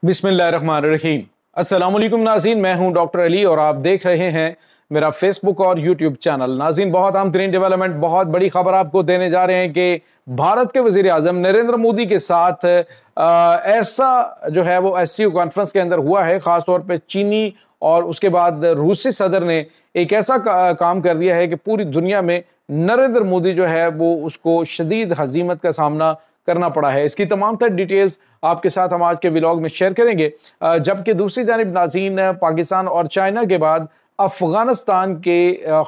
बिस्मिल्लाहिर्रहमानिर्रहीम। अस्सलाम वालेकुम नाज़रीन, मैं हूं डॉक्टर अली और आप देख रहे हैं मेरा फेसबुक और यूट्यूब चैनल। नाज़रीन, बहुत अहम तरीन डेवलपमेंट, बहुत बड़ी खबर आपको देने जा रहे हैं कि भारत के वज़ीर आज़म नरेंद्र मोदी के साथ ऐसा जो है वो एससीओ कॉन्फ्रेंस के अंदर हुआ है। ख़ासतौर पर चीनी और उसके बाद रूसी सदर ने एक ऐसा काम कर दिया है कि पूरी दुनिया में नरेंद्र मोदी जो है वो उसको शदीद हजीमत का सामना करना पड़ा है। इसकी तमाम तर डिटेल्स आपके साथ हम आज के व्लॉग में शेयर करेंगे। जबकि दूसरी जानिब नाज़रीन, पाकिस्तान और चाइना के बाद अफगानिस्तान के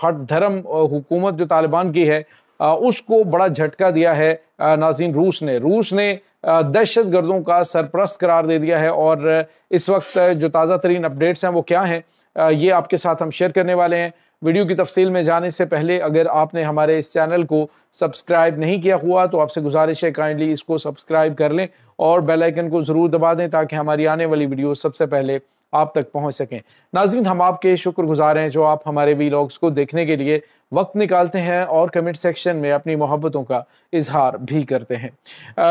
हट धर्म हुकूमत जो तालिबान की है उसको बड़ा झटका दिया है नाज़रीन रूस ने दहशत गर्दों का सरप्रस्त करार दे दिया है। और इस वक्त जो ताज़ा तरीन अपडेट्स हैं वो क्या हैं, ये आपके साथ हम शेयर करने वाले हैं। वीडियो की तफसील में जाने से पहले अगर आपने हमारे इस चैनल को सब्सक्राइब नहीं किया हुआ तो आपसे गुजारिश है काइंडली इसको सब्सक्राइब कर लें और बेल आइकन को ज़रूर दबा दें ताकि हमारी आने वाली वीडियो सबसे पहले आप तक पहुंच सकें। नाज़रीन, हम आपके शुक्रगुजार हैं जो आप हमारे वीलॉग्स को देखने के लिए वक्त निकालते हैं और कमेंट सेक्शन में अपनी मोहब्बतों का इजहार भी करते हैं।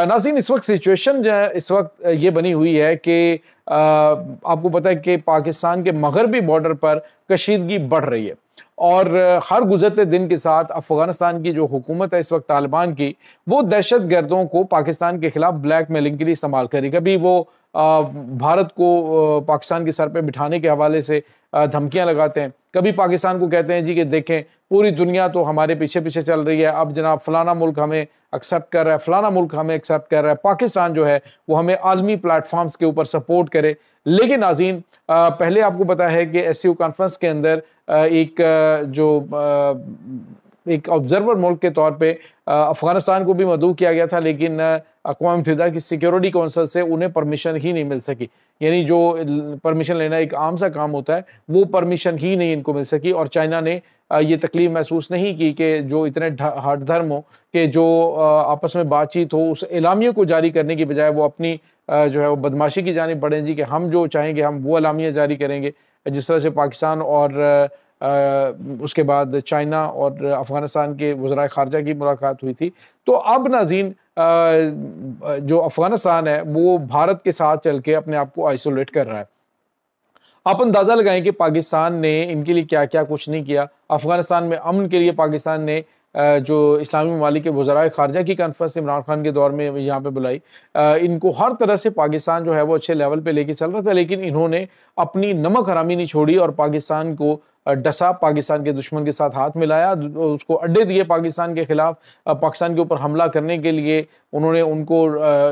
नाज़रीन, इस वक्त सिचुएशन इस वक्त ये बनी हुई है कि आपको पता है कि पाकिस्तान के मगरबी बॉर्डर पर कशीदगी बढ़ रही है और हर गुजरते दिन के साथ अफगानिस्तान की जो हुकूमत है इस वक्त तालिबान की, वो दहशत गर्दों को पाकिस्तान के खिलाफ ब्लैक मेलिंग के लिए इस्तेमाल करी। कभी वो भारत को पाकिस्तान के सर पे बिठाने के हवाले से धमकियां लगाते हैं, कभी पाकिस्तान को कहते हैं जी कि देखें पूरी दुनिया तो हमारे पीछे पीछे चल रही है, अब जनाब फलाना मुल्क हमें एक्सेप्ट कर रहा है, फलाना मुल्क हमें एक्सेप्ट कर रहा है, पाकिस्तान जो है वो हमें आलमी प्लेटफॉर्म्स के ऊपर सपोर्ट करे। लेकिन नाज़रीन, पहले आपको पता है कि एससीओ कॉन्फ्रेंस के अंदर एक ऑब्जर्वर मुल्क के तौर पे अफगानिस्तान को भी मदऊ किया गया था, लेकिन अक़वाम मुत्तहिदा की सिक्योरिटी काउंसिल से उन्हें परमिशन ही नहीं मिल सकी। यानी जो परमिशन लेना एक आम सा काम होता है वो परमिशन ही नहीं इनको मिल सकी। और चाइना ने ये तकलीफ महसूस नहीं की कि जो इतने हट धर्म हो कि जो आपस में बातचीत हो, उस एलामिया को जारी करने की बजाय वो अपनी जो है वो बदमाशी की जानिब बढ़ें जी कि हम जो चाहेंगे हम वो एलामिया जारी करेंगे। जिस तरह से पाकिस्तान और उसके बाद चाइना और अफगानिस्तान के वज़राए ख़ारजा की मुलाकात हुई थी। तो अब नाज़रीन, जो अफगानिस्तान है वो भारत के साथ चल के अपने आप को आइसोलेट कर रहा है। आप अंदाज़ा लगाएं कि पाकिस्तान ने इनके लिए क्या क्या कुछ नहीं किया। अफगानिस्तान में अमन के लिए पाकिस्तान ने जो इस्लामी ममालिक के वज़राए ख़ारजा की कॉन्फ्रेंस इमरान खान के दौर में यहाँ पे बुलाई, इनको हर तरह से पाकिस्तान जो है वो अच्छे लेवल पे लेके चल रहा था, लेकिन इन्होंने अपनी नमक हरामी नहीं छोड़ी और पाकिस्तान को डसा, पाकिस्तान के दुश्मन के साथ हाथ मिलाया, उसको अड्डे दिए पाकिस्तान के खिलाफ। पाकिस्तान के ऊपर हमला करने के लिए उन्होंने उनको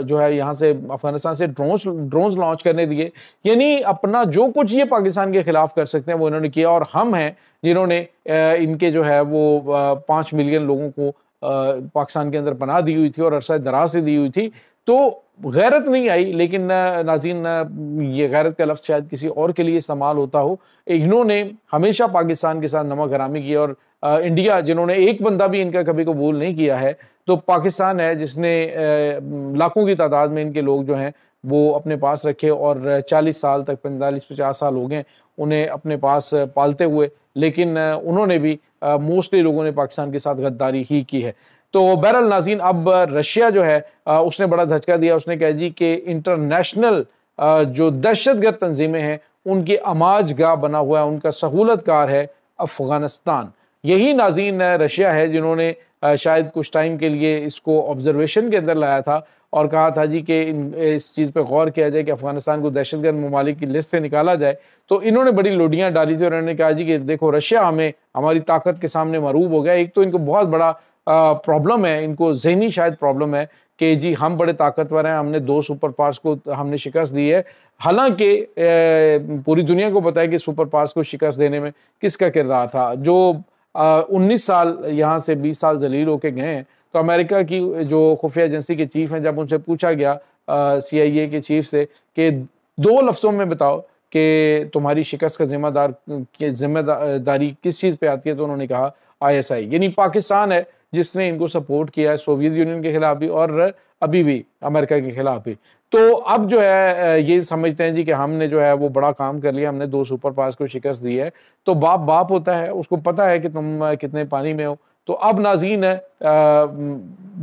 जो है यहाँ से अफगानिस्तान से ड्रोन्स लॉन्च करने दिए। यानी अपना जो कुछ ये पाकिस्तान के खिलाफ कर सकते हैं वो इन्होंने किया। और हम हैं जिन्होंने इनके जो है वो 5 मिलियन लोगों को पाकिस्तान के अंदर पनाह दी हुई थी और अरसा दराज से दी हुई थी, तो गैरत नहीं आई। लेकिन नाज़रीन, ये गैरत का लफ्ज़ शायद किसी और के लिए इस्तेमाल होता हो। इन्होंने हमेशा पाकिस्तान के साथ नमक हरामी की और इंडिया जिन्होंने एक बंदा भी इनका कभी कबूल नहीं किया है, तो पाकिस्तान है जिसने लाखों की तादाद में इनके लोग जो हैं वो अपने पास रखे और 40 साल तक 45-50 साल हो गए उन्हें अपने पास पालते हुए। लेकिन उन्होंने भी मोस्टली लोगों ने पाकिस्तान के साथ गद्दारी ही की है। तो बहरहाल नाज़रीन, अब रशिया जो है उसने बड़ा धचका दिया। उसने कहा जी कि इंटरनेशनल जो दहशतगर्द तंजीमें हैं उनकी अमाजगाह बना हुआ है, उनका सहूलतकार है अफगानिस्तान। यही नाज़रीन रशिया है जिन्होंने शायद कुछ टाइम के लिए इसको ऑब्जर्वेशन के अंदर लाया था और कहा था जी कि इस चीज़ पे गौर किया जाए कि अफगानिस्तान को दहशतगर्द ममालिक की लिस्ट से निकाला जाए। तो इन्होंने बड़ी लोडियाँ डाली थी और उन्होंने कहा जी कि देखो रशिया हमारी ताकत के सामने मरूब हो गया। एक तो इनको बहुत बड़ा प्रॉब्लम है, इनको जहनी शायद प्रॉब्लम है कि जी हम बड़े ताकतवर हैं, हमने 2 सुपर पावर्स को हमने शिकस्त दी है। हालांकि पूरी दुनिया को पता है कि सुपर पावर्स को शिकस्त देने में किसका किरदार था। जो 19 साल यहाँ से 20 साल जलील होके गए हैं, तो अमेरिका की जो खुफिया एजेंसी के चीफ हैं, जब उनसे पूछा गया CIA के चीफ से कि 2 लफ्ज़ों में बताओ कि तुम्हारी शिकस्त का जिम्मेदारी किस चीज़ पे आती है, तो उन्होंने कहा ISI, यानी पाकिस्तान है जिसने इनको सपोर्ट किया है सोवियत यूनियन के खिलाफ भी और अभी भी अमेरिका के खिलाफ भी। तो अब जो है ये समझते हैं जी कि हमने जो है वो बड़ा काम कर लिया, हमने 2 सुपर पावर्स को शिकस्त दी है। तो बाप होता है, उसको पता है कि तुम कितने पानी में हो, तो अब नाज़रीन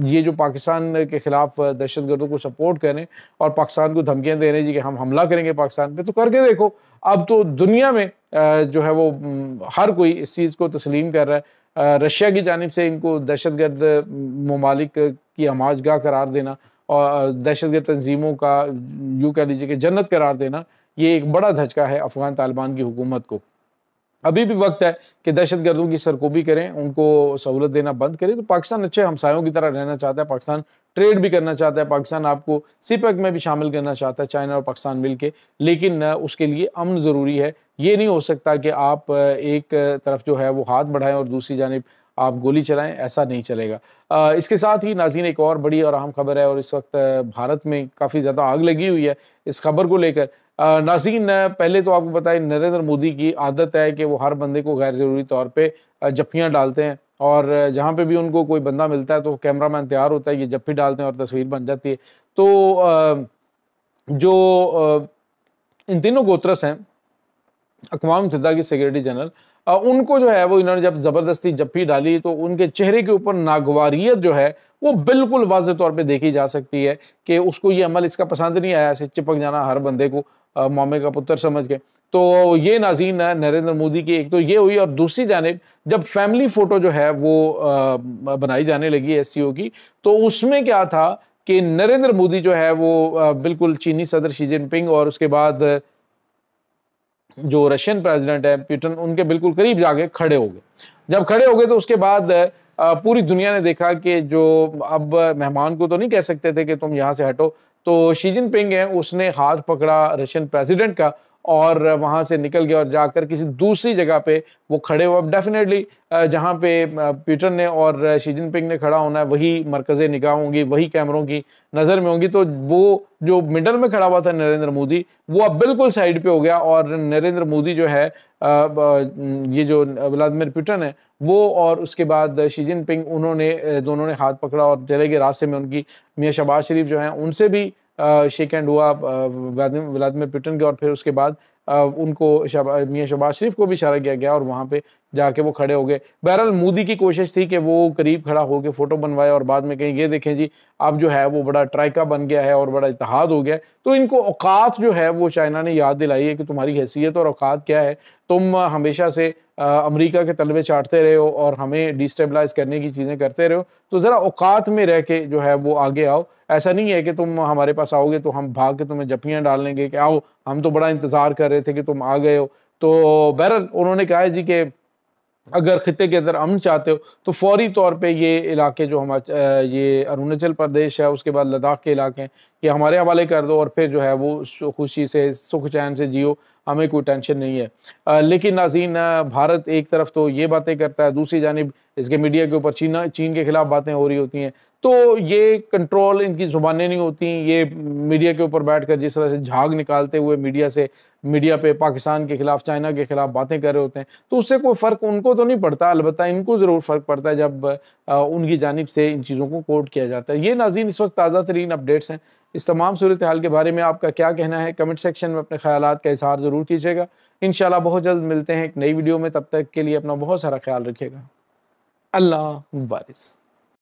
ये जो पाकिस्तान के ख़िलाफ़ दहशतगर्दों को सपोर्ट करें और पाकिस्तान को धमकियाँ दे रहे हैं जी कि हम हमला करेंगे पाकिस्तान पे, तो करके देखो। अब तो दुनिया में जो है वो हर कोई इस चीज़ को तस्लीम कर रहा है। रशिया की जानिब से इनको दहशतगर्द ममालिक की हमाजगाह करार देना और दहशतगर्द तंजीमों का यूँ कह लीजिए कि जन्नत करार देना, ये एक बड़ा धचका है अफ़गान तालिबान की हुकूमत को। अभी भी वक्त है कि दहशतगर्दों की सरकोबी करें, उनको सहूलत देना बंद करें। तो पाकिस्तान अच्छे हमसायों की तरह रहना चाहता है, पाकिस्तान ट्रेड भी करना चाहता है, पाकिस्तान आपको सीपैक में भी शामिल करना चाहता है, चाइना और पाकिस्तान मिल के, लेकिन उसके लिए अमन ज़रूरी है। ये नहीं हो सकता कि आप एक तरफ जो है वो हाथ बढ़ाएं और दूसरी जानिब आप गोली चलाएं, ऐसा नहीं चलेगा। इसके साथ ही नाज़रीन एक और बड़ी और अहम खबर है, और इस वक्त भारत में काफ़ी ज़्यादा आग लगी हुई है इस खबर को लेकर। नाज़रीन पहले तो आपको बताएं, नरेंद्र मोदी की आदत है कि वो हर बंदे को गैर ज़रूरी तौर पे जप्फियाँ डालते हैं, और जहाँ पे भी उनको कोई बंदा मिलता है तो कैमरामैन तैयार होता है, ये जप्फी डालते हैं और तस्वीर बन जाती है। तो जो इन तीनों गोत्रस हैं अक़वाम मुत्तहिदा की सेक्रेटरी जनरल, उनको जो है वो इन्होंने जब ज़बरदस्ती जप्फी डाली तो उनके चेहरे के ऊपर नागवारियत जो है वो बिल्कुल वाज़ेह तौर पे देखी जा सकती है कि उसको ये अमल इसका पसंद नहीं आया, ऐसे चिपक जाना हर बंदे को मोमे का पुत्र समझ के। तो ये नाज़रीन नरेंद्र मोदी की एक तो ये हुई, और दूसरी जानिब जब फैमिली फ़ोटो जो है वो बनाई जाने लगी एससीओ की, तो उसमें क्या था कि नरेंद्र मोदी जो है वो बिल्कुल चीनी सदर शी जिनपिंग और उसके बाद जो रशियन प्रेसिडेंट है पुतिन, उनके बिल्कुल करीब जाके खड़े हो गए। जब खड़े हो गए तो उसके बाद पूरी दुनिया ने देखा कि जो अब मेहमान को तो नहीं कह सकते थे कि तुम यहाँ से हटो, तो शी जिनपिंग है उसने हाथ पकड़ा रशियन प्रेसिडेंट का और वहाँ से निकल गया और जाकर किसी दूसरी जगह पे वो खड़े हुए। अब डेफिनेटली जहाँ पे पुतिन ने और शी जिनपिंग ने खड़ा होना है वही मरकज़े निगाह होंगी, वही कैमरों की नज़र में होंगी। तो वो जो मिडल में खड़ा हुआ था नरेंद्र मोदी, वो अब बिल्कुल साइड पे हो गया, और नरेंद्र मोदी जो है ये जो व्लादिमीर पुतिन है वो और उसके बाद शी जिनपिंग, उन्होंने दोनों ने हाथ पकड़ा और चले गए रास्ते में। उनकी मियाँ शहबाज शरीफ जो हैं उनसे भी शेक हैंड हुआ व्लादिमीर पुतिन के, और फिर उसके बाद उनको मियाँ शहबाज शरीफ को भी इशारा किया गया और वहाँ पे जाके वो खड़े हो गए। बहरहाल मोदी की कोशिश थी कि वो करीब खड़ा होकर फ़ोटो बनवाए और बाद में कहीं ये देखें जी अब जो है वो बड़ा ट्राइका बन गया है और बड़ा इत्तेहाद हो गया है। तो इनको औकात जो है वो चाइना ने याद दिलाई है कि तुम्हारी हैसियत और औकात क्या है, तुम हमेशा से अमेरिका के तलवे चाटते रहे हो और हमें डिस्टेबलाइज करने की चीज़ें करते रहे हो, तो ज़रा औकात में रह के जो है वो आगे आओ। ऐसा नहीं है कि तुम हमारे पास आओगे तो हम भाग के तुम्हें जप्पियाँ डाल लेंगे कि आओ, हम तो बड़ा इंतज़ार कर रहे थे कि तुम आ गए हो। तो बहरहाल उन्होंने कहा है जी कि अगर खित्ते के अंदर अमन चाहते हो तो फौरी तौर पे ये इलाके जो ये अरुणाचल प्रदेश है, उसके बाद लद्दाख के इलाके हैं, ये हमारे हवाले कर दो और फिर जो है वो खुशी से सुख चैन से जियो, हमें कोई टेंशन नहीं है। लेकिन नाज़रीन भारत एक तरफ तो ये बातें करता है, दूसरी जानिब इसके मीडिया के ऊपर चीन के खिलाफ बातें हो रही होती हैं। तो ये कंट्रोल, इनकी ज़ुबानें नहीं होती, ये मीडिया के ऊपर बैठ कर जिस तरह से झाग निकालते हुए मीडिया पे पाकिस्तान के खिलाफ, चाइना के खिलाफ बातें कर रहे होते हैं, तो उससे कोई फ़र्क उनको तो नहीं पड़ता। अलबत्ता इनको ज़रूर फ़र्क पड़ता है जब उनकी जानिब से इन चीज़ों को कोट किया जाता है। ये नाज़रीन इस वक्त ताज़ा तरीन अपडेट्स हैं। इस तमाम सूरत हाल के बारे में आपका क्या कहना है, कमेंट सेक्शन में अपने ख्यालात का इज़हार ज़रूर कीजिएगा। इंशाल्लाह बहुत जल्द मिलते हैं एक नई वीडियो में, तब तक के लिए अपना बहुत सारा ख्याल रखिएगा। अल्लाह वारिस।